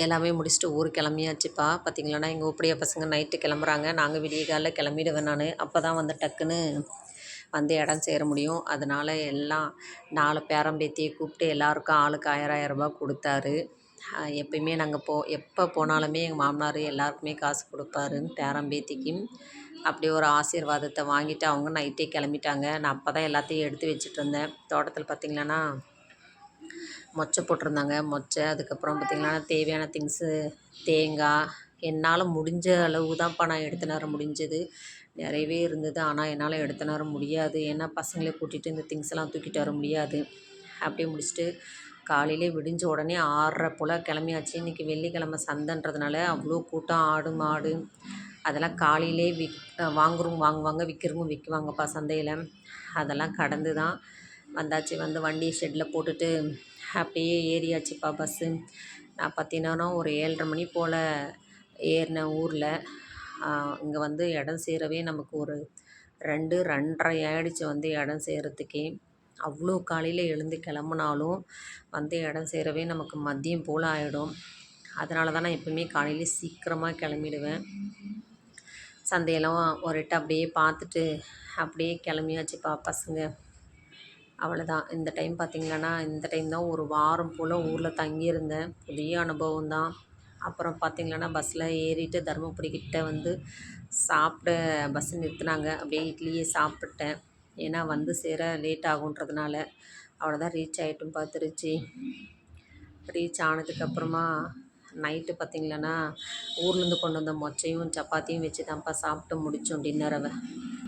எல்லாமே முடிச்சுட்டு ஊருக்கு கிளம்பியாச்சுப்பா. பார்த்திங்களாண்ணா எங்கள் உப்படியா பசங்க நைட்டு கிளம்புறாங்க. நாங்கள் விடிய காலைல கிளம்பிடுவேன் நான். அப்போ தான் வந்து டக்குன்னு வந்து இடம் சேர முடியும். அதனால் எல்லாம் 4 பேரம்பேத்தியை கூப்பிட்டு எல்லாருக்கும் ஆளுக்கு 1000 ரூபா கொடுத்தாரு. எப்பயுமே நாங்கள் எப்போ போனாலுமே எங்கள் மாமனார் எல்லாருக்குமே காசு கொடுப்பாரு பேரம்பேத்திக்கு. அப்படி ஒரு ஆசீர்வாதத்தை வாங்கிட்டு அவங்க நைட்டே கிளம்பிட்டாங்க. நான் அப்போ தான் எல்லாத்தையும் எடுத்து வச்சுட்டு இருந்தேன். தோட்டத்தில் பார்த்திங்களாண்ணா மொச்சை போட்டிருந்தாங்க. மொச்சை அதுக்கப்புறம் பார்த்திங்கன்னா தேவையான திங்ஸு தேங்காய் என்னால் முடிஞ்ச அளவு தான்ப்பா நான் எடுத்துன்னு வர முடிஞ்சது. நிறையவே இருந்தது. ஆனால் என்னால் எடுத்துன்னு வர முடியாது. ஏன்னா பசங்களை கூட்டிகிட்டு இந்த திங்ஸ் எல்லாம் தூக்கிட்டு வர முடியாது. அப்படியே முடிச்சுட்டு காலையிலே விடிஞ்ச உடனே 6:30 போல் கிளம்பியாச்சு. இன்றைக்கி வெள்ளிக்கிழமை சந்தைன்றதுனால அவ்வளோ கூட்டம். ஆடு மாடு அதெல்லாம் காலையிலே வாங்குறவங்க வாங்குவாங்க, விற்கிறவங்க விற்குவாங்கப்பா சந்தையில். அதெல்லாம் கடந்து தான் வந்தாச்சு. வந்து வண்டி ஷெட்டில் போட்டுட்டு அப்படியே ஏறியாச்சுப்பா பஸ்ஸு. நான் பார்த்தீங்கன்னா ஒரு 7:30 மணி போல் ஏறினேன் ஊரில். இங்கே வந்து இடம் சேரவே நமக்கு ஒரு 2, 2:30 ஆகிடுச்சு வந்து இடம் சேரத்துக்கே. அவ்வளோ காலையில் எழுந்து கிளம்புனாலும் வந்து இடம் சேரவே நமக்கு மதியம் போல் ஆகிடும். அதனால தான் நான் எப்பவுமே காலையிலே சீக்கிரமாக கிளம்பிடுவேன். சந்தையெல்லாம் ஒரு எட்டு அப்படியே பார்த்துட்டு அப்படியே கிளம்பியாச்சுப்பா பசங்க. அவ்வளோதான். இந்த டைம் பார்த்திங்கன்னா இந்த டைம் தான் ஒரு வாரம் போல் ஊரில் தங்கியிருந்தேன். புதிய அனுபவம் தான். அப்புறம் பார்த்திங்கன்னா பஸ்ஸில் ஏறிட்டு தருமபுரி கிட்ட வந்து சாப்பிட பஸ் நிறுத்துனாங்க. அப்படியே இட்லியே சாப்பிட்டேன். ஏன்னா வந்து சேர லேட் ஆகுன்றதுனால. அவ்வளோதான் ரீச் ஆகிட்டும் திருச்சி. ரீச் ஆனதுக்கப்புறமா நைட்டு பார்த்திங்கன்னா ஊர்லேருந்து கொண்டு வந்த மொச்சையும் சப்பாத்தியும் வச்சு தான்ப்பா சாப்பிட்டு முடித்தோம் டின்னரை.